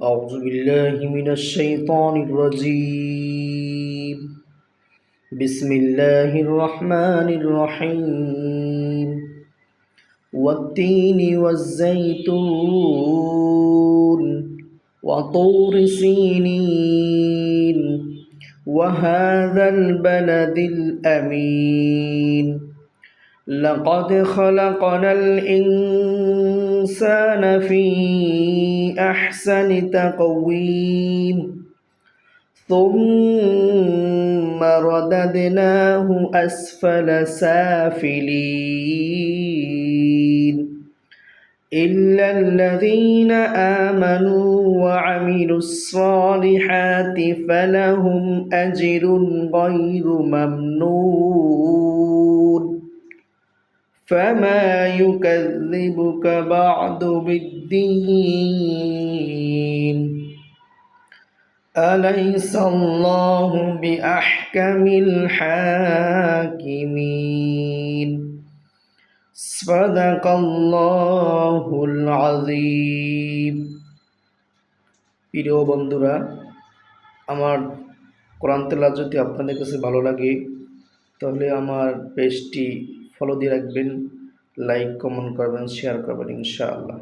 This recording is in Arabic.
أعوذ بالله من الشيطان الرجيم. بسم الله الرحمن الرحيم. والتين والزيتون وطور سينين وهذا البلد الأمين لقد خلقنا الإنسان في أحسن تقويم ثم رددناه أسفل سافلين إلا الذين آمنوا وعملوا الصالحات فلهم أجر غير ممنون فما يكذبك بعد بالدين أليس الله بأحكم الحاكمين صدق الله العظيم। প্রিয় বন্ধুরা, আমার কোরআন তেলাওয়াত যদি আপনাদের কাছে ভালো লাগে তাহলে আমার পেজটি ফলো দিয়ে রাখবেন, লাইক কমেন্ট করবেন, শেয়ার করবেন ইনশাআল্লাহ।